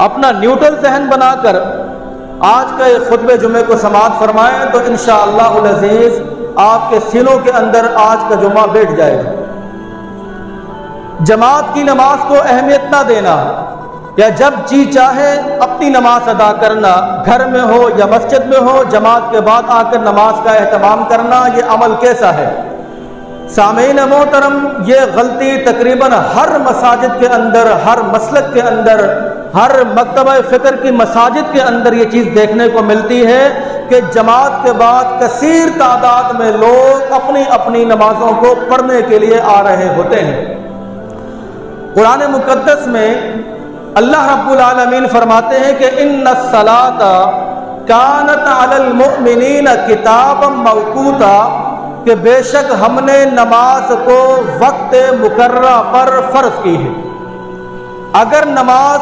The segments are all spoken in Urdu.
اپنا نیوٹرل ذہن بنا کر آج کا یہ خطبہ جمعے کو سماعت فرمائیں تو انشاءاللہ العزیز آپ کے سینوں کے اندر آج کا جمعہ بیٹھ جائے گا۔ جماعت کی نماز کو اہمیت نہ دینا یا جب جی چاہے اپنی نماز ادا کرنا، گھر میں ہو یا مسجد میں ہو، جماعت کے بعد آ کر نماز کا اہتمام کرنا، یہ عمل کیسا ہے؟ سامعین محترم، یہ غلطی تقریباً ہر مساجد کے اندر، ہر مسلک کے اندر، ہر مکتبہ فکر کی مساجد کے اندر یہ چیز دیکھنے کو ملتی ہے کہ جماعت کے بعد کثیر تعداد میں لوگ اپنی اپنی نمازوں کو پڑھنے کے لیے آ رہے ہوتے ہیں۔ قرآن مقدس میں اللہ رب العالمین فرماتے ہیں کہ ان الصلاۃ کانت علی المؤمنین کتابا موقوتا، کہ بے شک ہم نے نماز کو وقت مقررہ پر فرض کی ہے۔ اگر نماز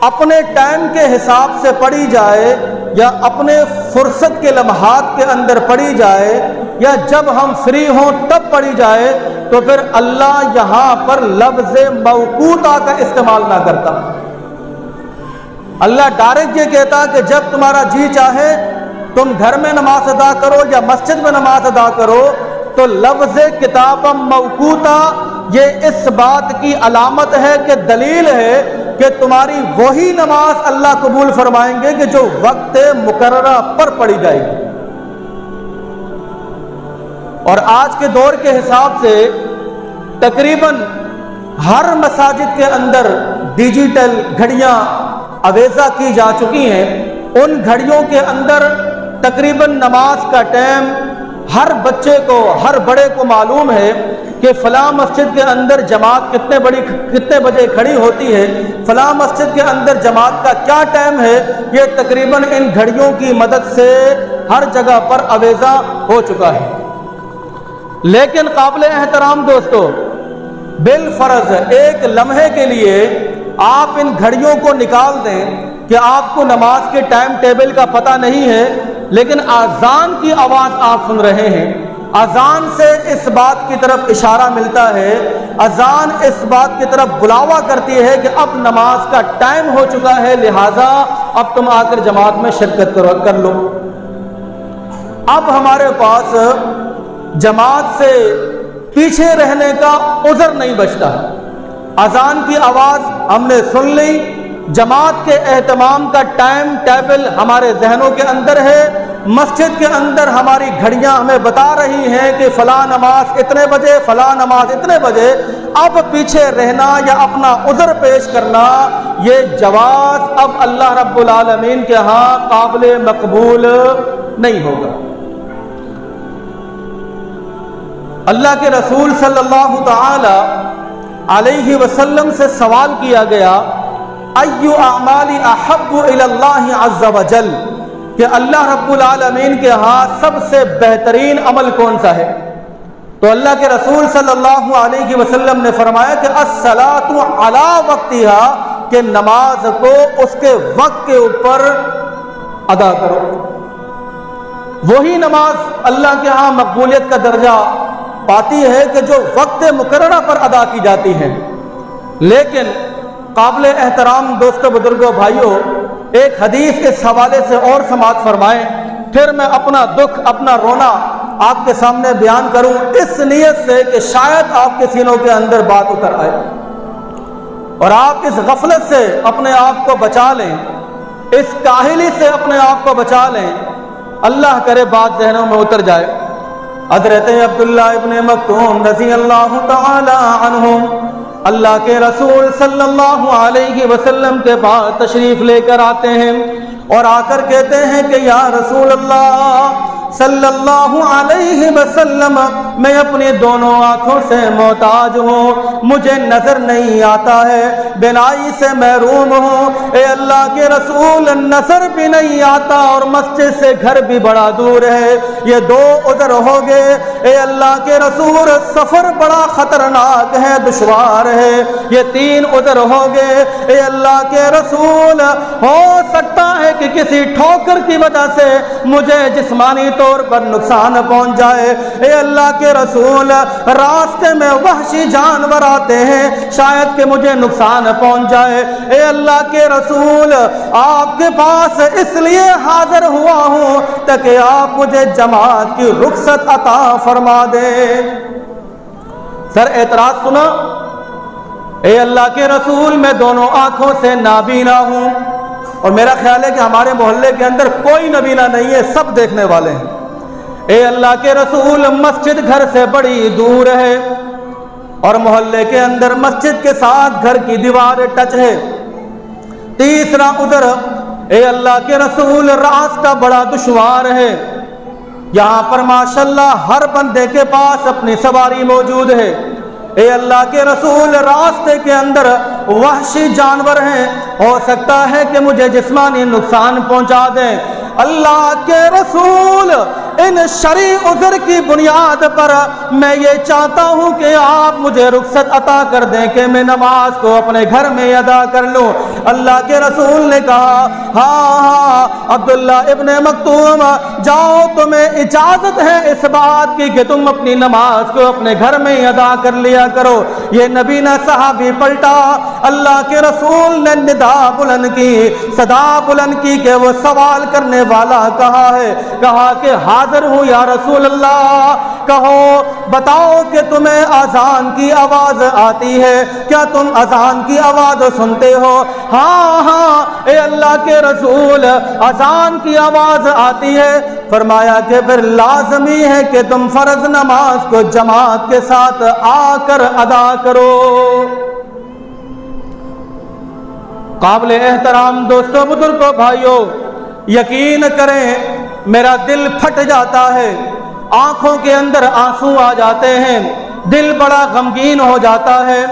اپنے ٹائم کے حساب سے پڑھی جائے یا اپنے فرصت کے لمحات کے اندر پڑھی جائے یا جب ہم فری ہوں تب پڑھی جائے تو پھر اللہ یہاں پر لفظ موقوتا کا استعمال نہ کرتا۔ اللہ ڈائریکٹ یہ کہتا کہ جب تمہارا جی چاہے تم گھر میں نماز ادا کرو یا مسجد میں نماز ادا کرو، تو لفظ کتاب موقوتا یہ اس بات کی علامت ہے کہ دلیل ہے کہ تمہاری وہی نماز اللہ قبول فرمائیں گے کہ جو وقت مقررہ پر پڑھی جائے گی۔ اور آج کے دور کے حساب سے تقریباً ہر مساجد کے اندر ڈیجیٹل گھڑیاں اویزہ کی جا چکی ہیں۔ ان گھڑیوں کے اندر تقریباً نماز کا ٹائم ہر بچے کو، ہر بڑے کو معلوم ہے کہ فلاں مسجد کے اندر جماعت کتنے بجے کھڑی ہوتی ہے، فلاں مسجد کے اندر جماعت کا کیا ٹائم ہے، یہ تقریباً ان گھڑیوں کی مدد سے ہر جگہ پر اویزہ ہو چکا ہے۔ لیکن قابل احترام دوستو، بالفرض ایک لمحے کے لیے آپ ان گھڑیوں کو نکال دیں کہ آپ کو نماز کے ٹائم ٹیبل کا پتہ نہیں ہے، لیکن اذان کی آواز آپ سن رہے ہیں۔ اذان سے اس بات کی طرف اشارہ ملتا ہے، اذان اس بات کی طرف بلاوا کرتی ہے کہ اب نماز کا ٹائم ہو چکا ہے، لہذا اب تم آ کر جماعت میں شرکت کر لو۔ اب ہمارے پاس جماعت سے پیچھے رہنے کا عذر نہیں بچتا۔ اذان کی آواز ہم نے سن لی، جماعت کے اہتمام کا ٹائم ٹیبل ہمارے ذہنوں کے اندر ہے، مسجد کے اندر ہماری گھڑیاں ہمیں بتا رہی ہیں کہ فلاں نماز اتنے بجے، فلاں نماز اتنے بجے۔ اب پیچھے رہنا یا اپنا عذر پیش کرنا، یہ جواز اب اللہ رب العالمین کے ہاں قابل مقبول نہیں ہوگا۔ اللہ کے رسول صلی اللہ تعالی علیہ وسلم سے سوال کیا گیا، ایو اعمال احب الی اللہ عز وجل، کہ اللہ رب العالمین کے ہاں سب سے بہترین عمل کون سا ہے؟ تو اللہ کے رسول صلی اللہ علیہ وسلم نے فرمایا کہ الصلاۃ علی وقتہا، کہ نماز کو اس کے وقت کے اوپر ادا کرو۔ وہی نماز اللہ کے ہاں مقبولیت کا درجہ پاتی ہے کہ جو وقت مقررہ پر ادا کی جاتی ہے۔ لیکن قابل احترام دوستو، بزرگوں، بھائیوں، ایک حدیث اس حوالے سے اور سماعت فرمائیں، پھر میں اپنا دکھ، اپنا رونا آپ کے سامنے بیان کروں، اس نیت سے کہ شاید آپ کے سینوں کے اندر بات اتر آئے اور آپ اس غفلت سے اپنے آپ کو بچا لیں، اس کاہلی سے اپنے آپ کو بچا لیں، اللہ کرے بات ذہنوں میں اتر جائے۔ حضرت عبداللہ ابن مکتوم رضی اللہ تعالی عنہ اللہ کے رسول صلی اللہ علیہ وسلم کے پاس تشریف لے کر آتے ہیں اور آ کر کہتے ہیں کہ یا رسول اللہ صلی اللہ علیہ وسلم، میں اپنی دونوں آنکھوں سے محتاج ہوں، مجھے نظر نہیں آتا ہے، بینائی سے محروم ہوں، اے اللہ کے رسول نظر بھی نہیں آتا اور مسجد سے گھر بھی بڑا دور ہے، یہ دو عذر ہو گئے، اے اللہ کے رسول سفر بڑا خطرناک ہے، دشوار ہے، یہ تین عذر ہو گئے، اے اللہ کے رسول ہو سکتا ہے کہ کسی ٹھوکر کی وجہ سے مجھے جسمانی طور پر نقصان پہنچ جائے، اے اللہ کے کے رسول راستے میں وحشی جانور آتے ہیں، شاید کہ مجھے نقصان پہنچ جائے، اے اللہ کے رسول آپ کے پاس اس لیے حاضر ہوا ہوں تاکہ آپ مجھے جماعت کی رخصت عطا فرما دیں۔ سر اعتراض سنا، اے اللہ کے رسول میں دونوں آنکھوں سے نابینا ہوں، اور میرا خیال ہے کہ ہمارے محلے کے اندر کوئی نابینا نہیں ہے، سب دیکھنے والے ہیں۔ اے اللہ کے رسول مسجد گھر سے بڑی دور ہے اور محلے کے اندر مسجد کے ساتھ گھر کی دیوار ٹچ ہے۔ تیسرا عذر، اے اللہ کے رسول راستہ بڑا دشوار ہے، یہاں پر ماشاءاللہ ہر بندے کے پاس اپنی سواری موجود ہے، اے اللہ کے رسول راستے کے اندر وحشی جانور ہیں، ہو سکتا ہے کہ مجھے جسمانی نقصان پہنچا دیں۔ اللہ کے رسول ان شرعی عذر کی بنیاد پر میں یہ چاہتا ہوں کہ آپ مجھے رخصت عطا کر دیں کہ میں نماز کو اپنے گھر میں ادا کر لوں۔ اللہ کے رسول نے کہا ہاں عبداللہ ابن مکتوم جاؤ، تمہیں اجازت ہے اس بات کی کہ تم اپنی نماز کو اپنے گھر میں ادا کر لیا کرو۔ یہ نبینا صحابی پلٹا، اللہ کے رسول نے ندا بلند کی، صدا بلند کی کہ وہ سوال کرنے والا کہاں ہے؟ کہا کہ حاضر ہوں یا رسول اللہ، کہو بتاؤ کہ تمہیں اذان کی آواز آتی ہے، کیا تم اذان کی آواز سنتے ہو؟ ہاں ہاں اے اللہ کے رسول اذان کی آواز آتی ہے۔ فرمایا کہ پھر لازمی ہے کہ تم فرض نماز کو جماعت کے ساتھ آ کر ادا کرو۔ قابل احترام دوستوں، بزرگوں، بھائیوں، یقین کریں میرا دل پھٹ جاتا ہے، آنکھوں کے اندر آنسو آ جاتے ہیں، دل بڑا غمگین ہو جاتا ہے،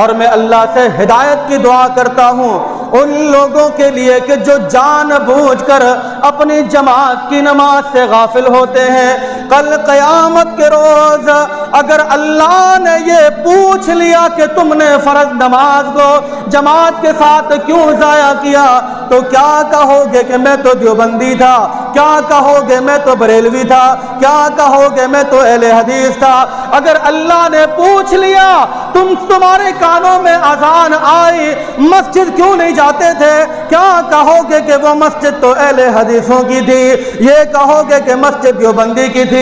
اور میں اللہ سے ہدایت کی دعا کرتا ہوں ان لوگوں کے لیے کہ جو جان بوجھ کر اپنی جماعت کی نماز سے غافل ہوتے ہیں۔ کل قیامت کے روز اگر اللہ نے یہ پوچھ لیا کہ تم نے فرض نماز کو جماعت کے ساتھ کیوں ضائع کیا، تو کیا کہو گے کہ میں تو دیوبندی تھا، کیا کہو گے میں تو بریلوی تھا، کیا کہو گے میں تو اہل حدیث تھا؟ اگر اللہ نے پوچھ لیا تمہارے کانوں میں اذان آئی مسجد کیوں نہیں جاتے تھے، کیا کہو گے کہ وہ مسجد تو اہل حدیثوں کی تھی، یہ کہو گے کہ مسجد دیوبندی کی تھی؟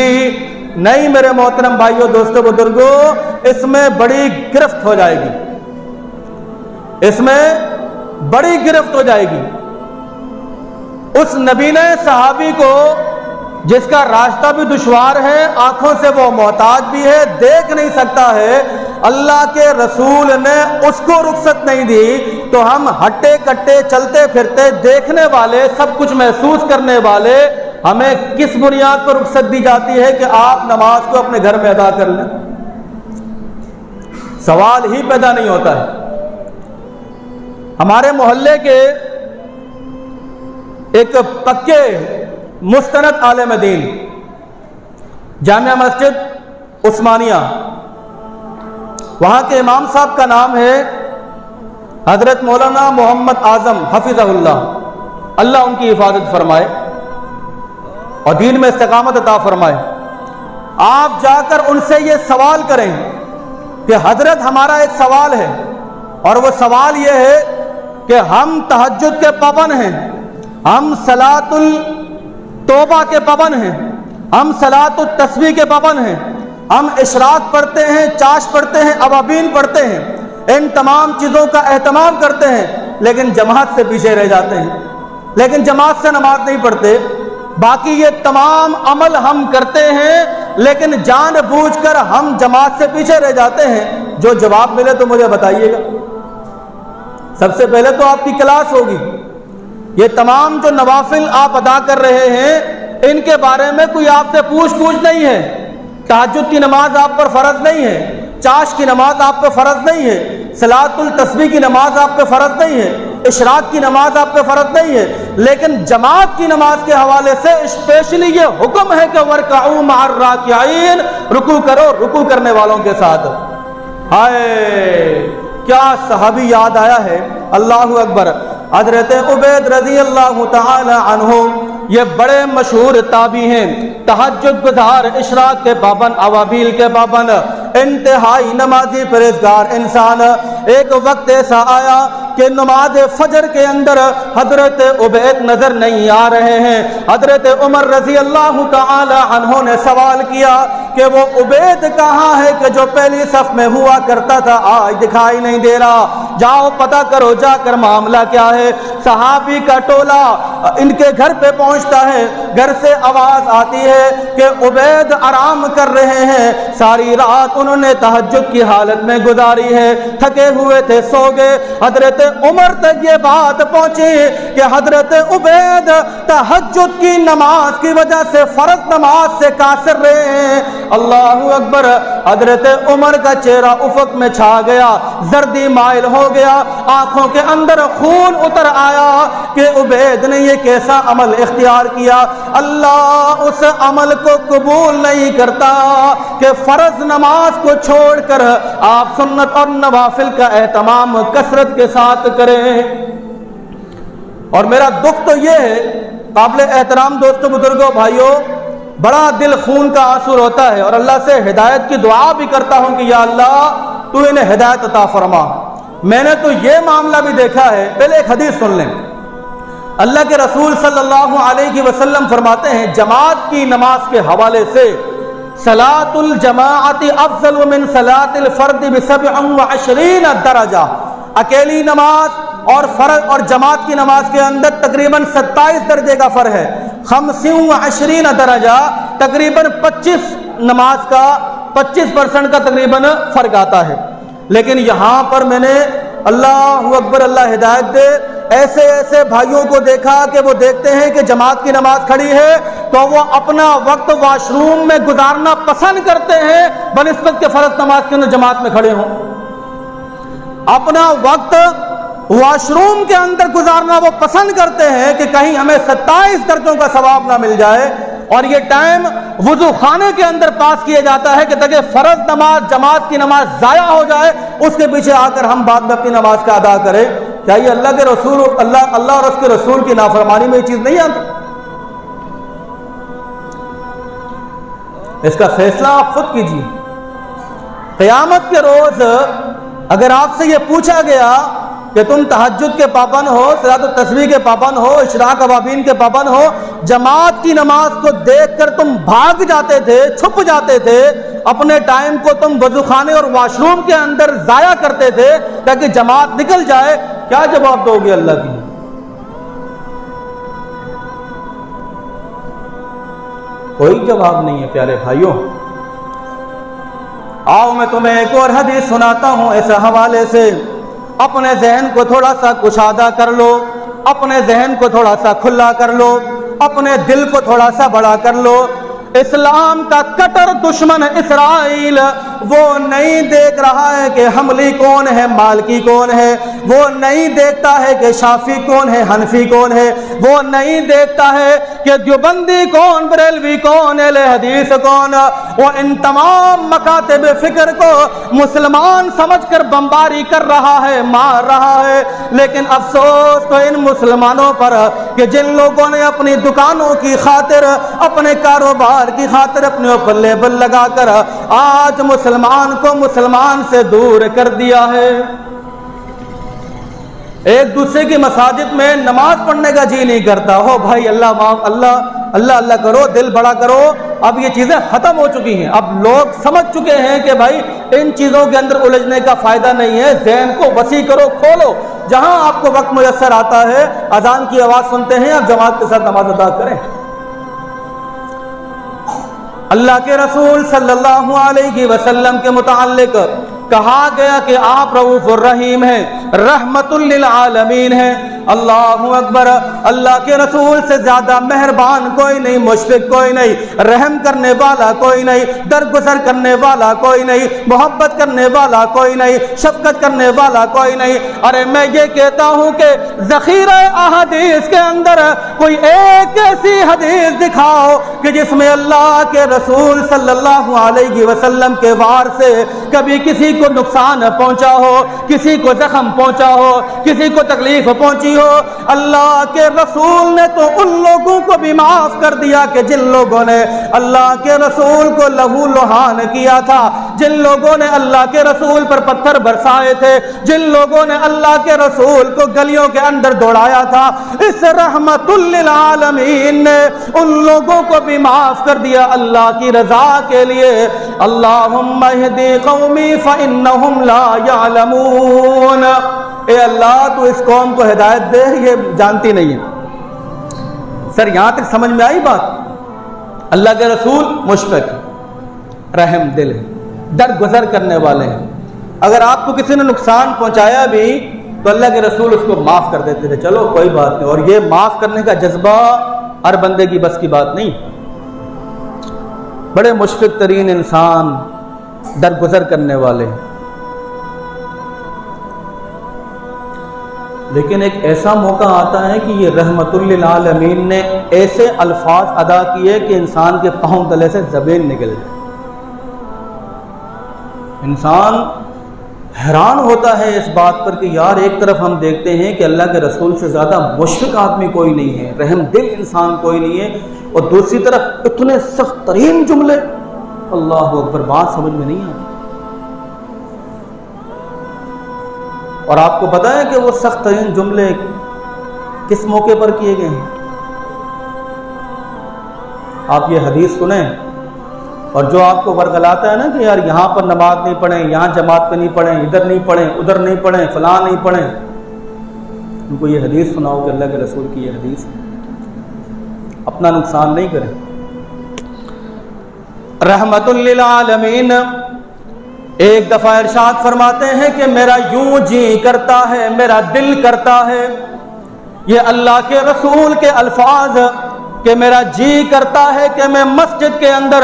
نہیں میرے محترم بھائیوں، دوستوں، بزرگوں، اس میں بڑی گرفت ہو جائے گی، اس میں بڑی گرفت ہو جائے گی۔ اس نبینا صحابی کو جس کا راستہ بھی دشوار ہے، آنکھوں سے وہ محتاج بھی ہے، دیکھ نہیں سکتا ہے، اللہ کے رسول نے اس کو رخصت نہیں دی، تو ہم ہٹے کٹے چلتے پھرتے دیکھنے والے، سب کچھ محسوس کرنے والے، ہمیں کس بنیاد پر رخصت دی جاتی ہے کہ آپ نماز کو اپنے گھر میں ادا کر لیں؟ سوال ہی پیدا نہیں ہوتا ہے۔ ہمارے محلے کے ایک پکے مستند عالم دین، جامعہ مسجد عثمانیہ، وہاں کے امام صاحب کا نام ہے حضرت مولانا محمد اعظم حفظہ اللہ، اللہ ان کی حفاظت فرمائے اور دین میں استقامت عطا فرمائے۔ آپ جا کر ان سے یہ سوال کریں کہ حضرت ہمارا ایک سوال ہے، اور وہ سوال یہ ہے کہ ہم تہجد کے پابند ہیں، ہم صلاۃ التوبہ کے پابند ہیں، ہم صلاۃ التسبیح کے پابند ہیں، ہم اشراق پڑھتے ہیں، چاش پڑھتے ہیں، ابابین پڑھتے ہیں، ان تمام چیزوں کا اہتمام کرتے ہیں، لیکن جماعت سے پیچھے رہ جاتے ہیں، لیکن جماعت سے نماز نہیں پڑھتے، باقی یہ تمام عمل ہم کرتے ہیں لیکن جان بوجھ کر ہم جماعت سے پیچھے رہ جاتے ہیں۔ جو جواب ملے تو مجھے بتائیے گا۔ سب سے پہلے تو آپ کی کلاس ہوگی، یہ تمام جو نوافل آپ ادا کر رہے ہیں ان کے بارے میں کوئی آپ سے پوچھ نہیں ہے۔ تہجد کی نماز آپ پر فرض نہیں ہے، چاش کی نماز آپ پہ فرض نہیں ہے، صلاۃ التسبیح کی نماز آپ پہ فرض نہیں ہے، اشراق کی نماز آپ پہ فرض نہیں ہے، لیکن جماعت کی نماز کے حوالے سے اسپیشلی یہ حکم ہے کہ وَارْكَعُوا مَعَ الرَّاكِعِينَ، رکوع کرو رکوع کرنے والوں کے ساتھ۔ ہائے کیا صحابی یاد آیا ہے، اللہ اکبر، حضرت عبید رضی اللہ تعالی عنہ یہ بڑے مشہور تابعی ہیں، تہجد گزار، اشراق کے پابند، اوابیل کے پابند، انتہائی نمازی پرہیزگار انسان۔ ایک وقت ایسا آیا کہ نماز فجر کے اندر حضرت عبید نظر نہیں آ رہے ہیں۔ حضرت عمر رضی اللہ تعالی عنہ نے سوال کیا کہ وہ عبید کہاں ہے کہ جو پہلی صف میں ہوا کرتا تھا، آج دکھائی نہیں دے رہا، جاؤ پتہ کرو جا کر معاملہ کیا ہے۔ صحابی کا ٹولہ ان کے گھر پہ پہنچتا ہے، گھر سے آواز آتی ہے کہ عبید آرام کر رہے ہیں، ساری رات انہوں نے تہجد کی حالت میں گزاری ہے، تھکے ہوئے تھے، سو گئے۔ حضرت عمر تک یہ بات پہنچی کہ حضرت عبید تہجد کی نماز کی وجہ سے فرض نماز سے قاصر رہے ہیں۔ اللہ اکبر۔ حضرت عمر کا چہرہ افق میں چھا گیا، زردی مائل ہو گیا، آنکھوں کے اندر خون اتر آیا کہ عبید نے یہ کیسا عمل اختیار کیا۔ اللہ اس عمل کو قبول نہیں کرتا کہ فرض نماز کو چھوڑ کر آپ سنت اور نوافل کا اہتمام کثرت کے ساتھ کریں۔ اور میرا دکھ تو یہ ہے، قابل احترام دوستوں، بزرگوں، بھائیوں، بڑا دل خون کا آنسو ہوتا ہے اور اللہ سے ہدایت کی دعا بھی کرتا ہوں کہ یا اللہ تو انہیں ہدایت عطا فرما۔ میں نے تو یہ معاملہ بھی دیکھا ہے، پہلے ایک حدیث سن لیں۔ اللہ کے رسول صلی اللہ علیہ وسلم فرماتے ہیں جماعت کی نماز کے حوالے سے صلاۃ الجماعت افضل من صلاۃ الفرد ب27 درجہ۔ اکیلی نماز اور فرض اور جماعت کی نماز کے اندر تقریباً 27 درجے کا فرق ہے، 25 درجہ، تقریباً 25 نماز کا 25% کا تقریباً فرق آتا ہے۔ لیکن یہاں پر میں نے اللہ اکبر، اللہ ہدایت دے، ایسے ایسے بھائیوں کو دیکھا کہ وہ دیکھتے ہیں کہ جماعت کی نماز کھڑی ہے تو وہ اپنا وقت واش روم میں گزارنا پسند کرتے ہیں بنسبت کے فرض نماز کے اندر جماعت میں کھڑے ہوں۔ اپنا وقت واش روم کے اندر گزارنا وہ پسند کرتے ہیں کہ کہیں ہمیں 27 درجوں کا ثواب نہ مل جائے، اور یہ ٹائم وضو خانے کے اندر پاس کیا جاتا ہے کہ تاکہ فرض نماز جماعت کی نماز ضائع ہو جائے، اس کے پیچھے آ کر ہم بعد میں اپنی نماز کا ادا کریں۔ کیا یہ اللہ کے رسول اللہ اور اس کے رسول کی نافرمانی میں یہ چیز نہیں آتی؟ اس کا فیصلہ آپ خود کیجیے۔ قیامت کے روز اگر آپ سے یہ پوچھا گیا کہ تم تہجد کے پابند ہو، صلاۃ التسبیح کے پابند ہو، اشراق اوابین کے پابند ہو، جماعت کی نماز کو دیکھ کر تم بھاگ جاتے تھے، چھپ جاتے تھے، اپنے ٹائم کو تم وضو خانے اور واش روم کے اندر ضائع کرتے تھے تاکہ جماعت نکل جائے، کیا جواب دو گے اللہ کی؟ کوئی جواب نہیں ہے پیارے بھائیوں۔ آؤ میں تمہیں ایک اور حدیث سناتا ہوں اس حوالے سے، اپنے ذہن کو تھوڑا سا کشادہ کر لو، اپنے ذہن کو تھوڑا سا کھلا کر لو، اپنے دل کو تھوڑا سا بڑا کر لو۔ اسلام کا کٹر دشمن اسرائیل وہ نہیں دیکھ رہا ہے کہ حملی کون ہے، مالکی کون ہے، وہ نہیں دیکھتا ہے کہ شافی کون ہے، حنفی کون ہے، وہ نہیں دیکھتا ہے کہ دیوبندی کون، بریلوی کون، اہل حدیث کون۔ وہ ان تمام مکاتب فکر کو مسلمان سمجھ کر بمباری کر رہا ہے، مار رہا ہے۔ لیکن افسوس تو ان مسلمانوں پر کہ جن لوگوں نے اپنی دکانوں کی خاطر، اپنے کاروبار کی خاطر اپنے اوپر لیبل لگا کر آج مسلمان کو مسلمان سے دور کر دیا ہے۔ ایک دوسرے کی مساجد میں نماز پڑھنے کا جی نہیں کرتا، ہو بھائی اللہ اللہ کرو، دل بڑا کرو۔ اب یہ چیزیں ختم ہو چکی ہیں، اب لوگ سمجھ چکے ہیں کہ بھائی ان چیزوں کے اندر الجھنے کا فائدہ نہیں ہے، ذہن کو وسیع کرو، کھولو، جہاں آپ کو وقت میسر آتا ہے اذان کی آواز سنتے ہیں آپ جماعت کے ساتھ نماز ادا کریں۔ اللہ کے رسول صلی اللہ علیہ وسلم کے متعلق کہا گیا کہ آپ رؤوف الرحیم ہیں، رحمت للعالمین ہیں۔ اللہ اکبر۔ اللہ کے رسول سے زیادہ مہربان کوئی نہیں، مشفق کوئی نہیں، رحم کرنے والا کوئی نہیں، درگزر کرنے والا کوئی نہیں، محبت کرنے والا کوئی نہیں، شفقت کرنے والا کوئی نہیں۔ ارے میں یہ کہتا ہوں کہ ذخیرہ احادیث کے اندر کوئی ایک ایسی حدیث دکھاؤ کہ جس میں اللہ کے رسول صلی اللہ علیہ وسلم کے وار سے کبھی کسی کو نقصان پہنچا ہو، کسی کو زخم پہنچا ہو، کسی کو تکلیف پہنچی ہو، اللہ کے رسول نے تو ان لوگوں کو بھی معاف کر دیا کہ جن لوگوں نے اللہ کے رسول کو لہو لہان کیا تھا، جن لوگوں نے اللہ کے رسول پر پتھر برسائے تھے، جن لوگوں نے اللہ کے رسول کو گلیوں کے اندر دوڑایا تھا، اس رحمت للعالمین نے ان لوگوں کو بھی معاف کر دیا اللہ کی رضا کے لیے۔ اللہم اہدی قومی فإنہم لا یعلمون، اے اللہ تو اس قوم کو ہدایت دے، یہ جانتی نہیں ہے۔ سر یہاں تک سمجھ میں آئی بات؟ اللہ کے رسول مشفق، رحم دل ہے، درگزر کرنے والے ہیں۔ اگر آپ کو کسی نے نقصان پہنچایا بھی تو اللہ کے رسول اس کو معاف کر دیتے تھے، چلو کوئی بات نہیں۔ اور یہ معاف کرنے کا جذبہ ہر بندے کی بس کی بات نہیں۔ بڑے مشفق ترین انسان، درگزر کرنے والے، لیکن ایک ایسا موقع آتا ہے کہ یہ رحمت للعالمین نے ایسے الفاظ ادا کیے کہ انسان کے پاؤں تلے سے زبین نکل جائے۔ انسان حیران ہوتا ہے اس بات پر کہ یار ایک طرف ہم دیکھتے ہیں کہ اللہ کے رسول سے زیادہ مشفق آدمی کوئی نہیں ہے، رحم دل انسان کوئی نہیں ہے، اور دوسری طرف اتنے سخت ترین جملے، اللہ اکبر، بات سمجھ میں نہیں آتی۔ اور آپ کو پتہ ہے کہ وہ سخت ترین جملے کس موقع پر کیے گئے ہیں؟ آپ یہ حدیث سنیں، اور جو آپ کو ورغلاتا ہے نا کہ یار یہاں پر نماز نہیں پڑھیں، یہاں جماعت پہ نہیں پڑھیں، ادھر نہیں پڑھیں، ادھر نہیں پڑھیں، فلاں نہیں پڑھیں، ان کو یہ حدیث سناؤ کہ اللہ کے رسول کی یہ حدیث ہے، اپنا نقصان نہیں کریں۔ رحمت للعالمین ایک دفعہ ارشاد فرماتے ہیں کہ میرا یوں جی کرتا ہے، میرا دل کرتا ہے، یہ اللہ کے رسول کے الفاظ، کہ میرا جی کرتا ہے کہ میں مسجد کے اندر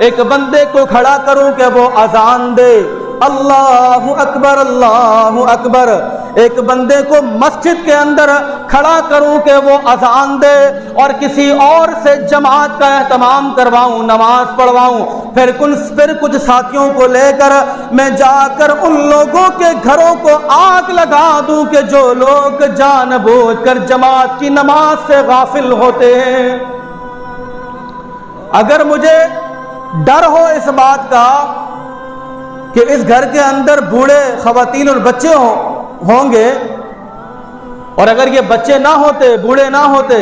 ایک بندے کو کھڑا کروں کہ وہ اذان دے، اللہ اکبر اللہ اکبر، ایک بندے کو مسجد کے اندر کھڑا کروں کہ وہ اذان دے، اور کسی اور سے جماعت کا اہتمام کرواؤں، نماز پڑھواؤں، پھر کچھ ساتھیوں کو لے کر میں جا کر ان لوگوں کے گھروں کو آگ لگا دوں کہ جو لوگ جان بوجھ کر جماعت کی نماز سے غافل ہوتے ہیں۔ اگر مجھے ڈر ہو اس بات کا کہ اس گھر کے اندر بوڑھے، خواتین اور بچے ہوں گے، اور اگر یہ بچے نہ ہوتے، بوڑھے نہ ہوتے،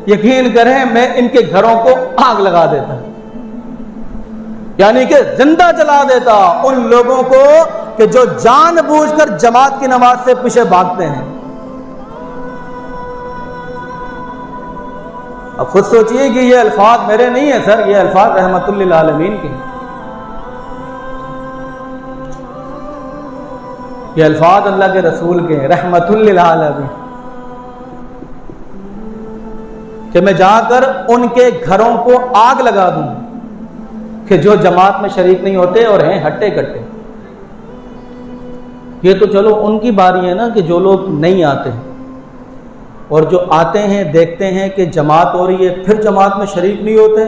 یقین کریں میں ان کے گھروں کو آگ لگا دیتا، یعنی کہ زندہ جلا دیتا ان لوگوں کو کہ جو جان بوجھ کر جماعت کی نماز سے پیچھے بھاگتے ہیں۔ اب خود سوچئے کہ یہ الفاظ میرے نہیں ہیں سر، یہ الفاظ رحمت للعالمین کے ہیں، یہ الفاظ اللہ کے رسول کے ہیں، رحمت للعالمین، کہ میں جا کر ان کے گھروں کو آگ لگا دوں کہ جو جماعت میں شریک نہیں ہوتے اور ہیں ہٹے کٹے۔ یہ تو چلو ان کی باری ہے نا کہ جو لوگ نہیں آتے ہیں، اور جو آتے ہیں دیکھتے ہیں کہ جماعت ہو رہی ہے پھر جماعت میں شریک نہیں ہوتے،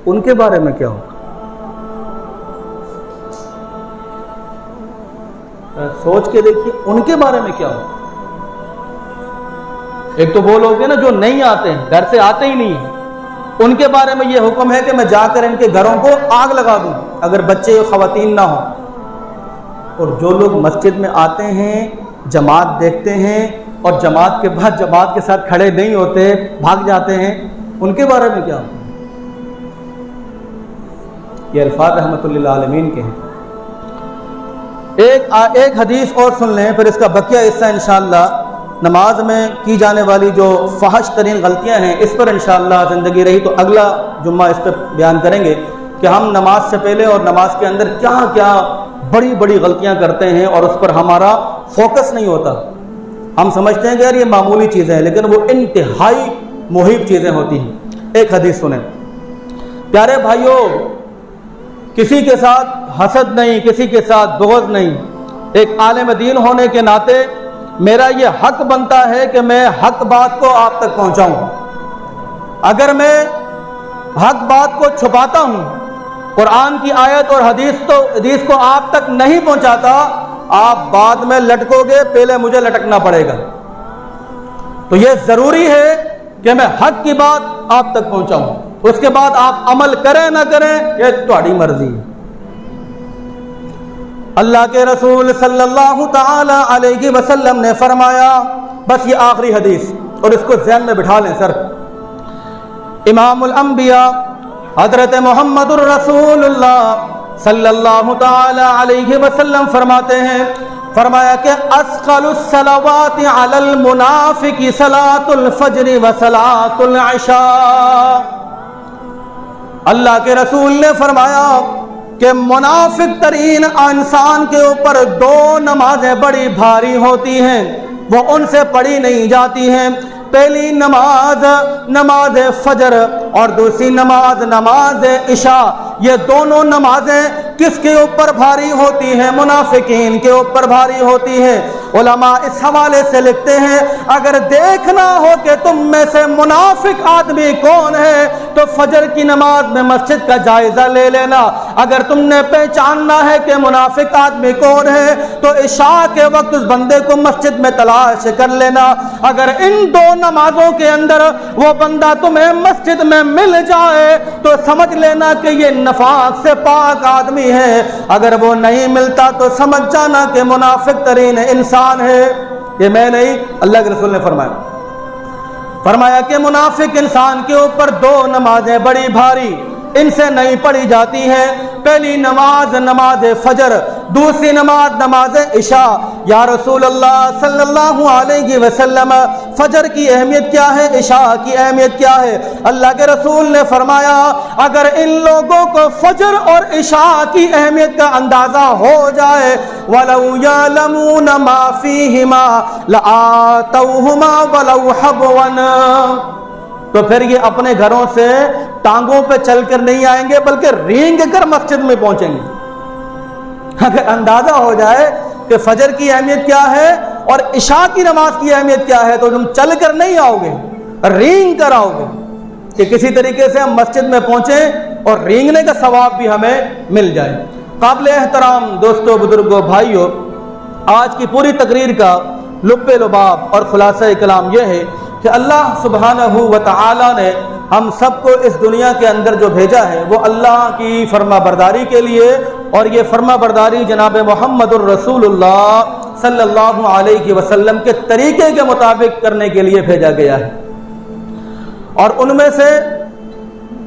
ان کے بارے میں کیا ہوگا؟ سوچ کے دیکھیے ان کے بارے میں کیا ہوگا۔ ایک تو وہ لوگ ہیں نا جو نہیں آتے ہیں، گھر سے آتے ہی نہیں ہیں، ان کے بارے میں یہ حکم ہے کہ میں جا کر ان کے گھروں کو آگ لگا دوں اگر بچے خواتین نہ ہوں۔ اور جو لوگ مسجد میں آتے ہیں، جماعت دیکھتے ہیں، اور جماعت کے بعد جماعت کے ساتھ کھڑے نہیں ہوتے، بھاگ جاتے ہیں، ان کے بارے میں کیا ہوگا؟ یہ الفاظ رحمت للعالمین کے ہیں۔ ایک حدیث اور سن لیں، پھر اس کا بقیہ حصہ انشاءاللہ نماز میں کی جانے والی جو فحش ترین غلطیاں ہیں اس پر انشاءاللہ زندگی رہی تو اگلا جمعہ اس پر بیان کریں گے کہ ہم نماز سے پہلے اور نماز کے اندر کیا کیا بڑی بڑی غلطیاں کرتے ہیں اور اس پر ہمارا فوکس نہیں ہوتا۔ ہم سمجھتے ہیں کہ یار یہ معمولی چیزیں ہیں، لیکن وہ انتہائی محیط چیزیں ہوتی ہیں۔ ایک حدیث سنیں پیارے بھائیوں، کسی کے ساتھ حسد نہیں، کسی کے ساتھ بغض نہیں، ایک عالم دین ہونے کے ناطے میرا یہ حق بنتا ہے کہ میں حق بات کو آپ تک پہنچاؤں۔ اگر میں حق بات کو چھپاتا ہوں، قرآن کی آیت اور حدیث کو آپ تک نہیں پہنچاتا، آپ بعد میں لٹکو گے، پہلے مجھے لٹکنا پڑے گا۔ تو یہ ضروری ہے کہ میں حق کی بات آپ تک پہنچاؤں، اس کے بعد آپ عمل کریں نہ کریں یہ تمہاری مرضی ہے۔ اللہ کے رسول صلی اللہ تعالی علیہ وسلم نے فرمایا، بس یہ آخری حدیث اور اس کو ذہن میں بٹھا لیں سر، امام الانبیاء حضرت محمد الرسول اللہ صلی اللہ تعالی علیہ وسلم فرماتے ہیں، فرمایا کہ اثقل الصلوات علی المنافق صلاۃ الفجر و صلاۃ العشاء۔ اللہ کے رسول نے فرمایا کہ منافق ترین انسان کے اوپر دو نمازیں بڑی بھاری ہوتی ہیں، وہ ان سے پڑھی نہیں جاتی ہیں۔ پہلی نماز نماز فجر اور دوسری نماز نماز عشاء، یہ دونوں نمازیں کس کے اوپر بھاری ہوتی ہیں؟ منافقین کے اوپر بھاری ہوتی ہیں۔ علماء اس حوالے سے لکھتے ہیں اگر دیکھنا ہو کہ تم میں سے منافق آدمی کون ہے تو فجر کی نماز میں مسجد کا جائزہ لے لینا، اگر تم نے پہچاننا ہے کہ منافق آدمی کون ہے تو عشاء کے وقت اس بندے کو مسجد میں تلاش کر لینا۔ اگر ان دو نمازوں کے اندر وہ بندہ تمہیں مسجد میں مل جائے تو سمجھ لینا کہ یہ نفاق سے پاک آدمی ہے، اگر وہ نہیں ملتا تو سمجھ جانا کہ منافق ترین انسان ہے۔ یہ میں نہیں، اللہ کے رسول نے فرمایا کہ منافق انسان کے اوپر دو نمازیں بڑی بھاری ان سے نہیں پڑھی جاتی ہیں، پہلی نماز نماز فجر، دوسری نماز نماز عشاء۔ یا رسول اللہ صلی اللہ علیہ وسلم فجر کی اہمیت کیا ہے، عشاء کی اہمیت کیا ہے؟ اللہ کے رسول نے فرمایا اگر ان لوگوں کو فجر اور عشاء کی اہمیت کا اندازہ ہو جائے وَلَوْ يَعْلَمُونَ مَا فِيهِمَا لَآتَوْهُمَا وَلَوْ حَبْوًا، تو پھر یہ اپنے گھروں سے ٹانگوں پہ چل کر نہیں آئیں گے بلکہ رینگ کر مسجد میں پہنچیں گے۔ اگر اندازہ ہو جائے کہ فجر کی اہمیت کیا ہے اور عشاء کی نماز کی اہمیت کیا ہے تو تم چل کر نہیں آؤ گے، رینگ کر آؤ گے کہ کسی طریقے سے ہم مسجد میں پہنچیں اور رینگنے کا ثواب بھی ہمیں مل جائے۔ قابل احترام دوستو، بزرگوں، بھائیوں، آج کی پوری تقریر کا لب لباب اور خلاصہ کلام یہ ہے کہ اللہ سبحانہ و تعالی نے ہم سب کو اس دنیا کے اندر جو بھیجا ہے وہ اللہ کی فرما برداری کے لیے، اور یہ فرما برداری جناب محمد الرسول اللہ صلی اللہ علیہ وسلم کے طریقے کے مطابق کرنے کے لیے بھیجا گیا ہے۔ اور ان میں سے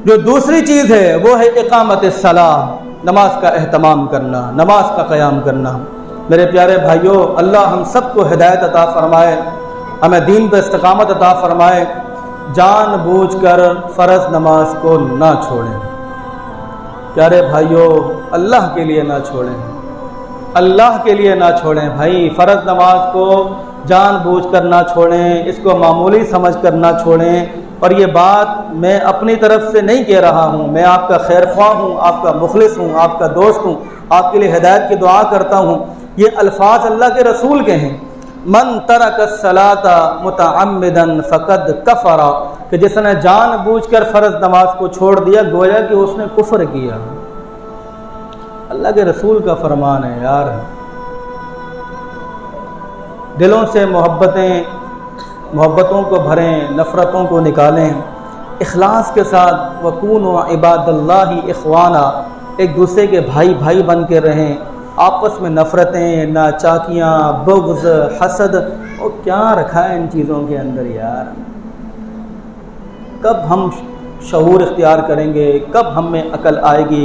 جو دوسری چیز ہے وہ ہے اقامت الصلاۃ، نماز کا اہتمام کرنا، نماز کا قیام کرنا۔ میرے پیارے بھائیوں، اللہ ہم سب کو ہدایت عطا فرمائے، ہمیں دین پہ استقامت عطا فرمائے، جان بوجھ کر فرض نماز کو نہ چھوڑیں۔ پیارے بھائیوں، اللہ کے لیے نہ چھوڑیں، اللہ کے لیے نہ چھوڑیں بھائی، فرض نماز کو جان بوجھ کر نہ چھوڑیں، اس کو معمولی سمجھ کر نہ چھوڑیں۔ اور یہ بات میں اپنی طرف سے نہیں کہہ رہا ہوں، میں آپ کا خیر خواہ ہوں، آپ کا مخلص ہوں، آپ کا دوست ہوں، آپ کے لیے ہدایت کی دعا کرتا ہوں۔ یہ الفاظ اللہ کے رسول کے ہیں، من ترک الصلاۃ متعمدا فقد کفر، کہ جس نے جان بوجھ کر فرض نماز کو چھوڑ دیا گویا کہ اس نے کفر کیا۔ اللہ کے رسول کا فرمان ہے یار، دلوں سے محبتوں کو بھریں، نفرتوں کو نکالیں، اخلاص کے ساتھ وَكُونُوا عِبَادَ اللَّهِ إِخْوَانًا، ایک دوسرے کے بھائی بن کے رہیں، آپس میں نفرتیں، ناچاکیاں، بغض، حسد، اور کیا رکھا ہے ان چیزوں کے اندر یار؟ کب ہم شعور اختیار کریں گے، کب ہم میں عقل آئے گی؟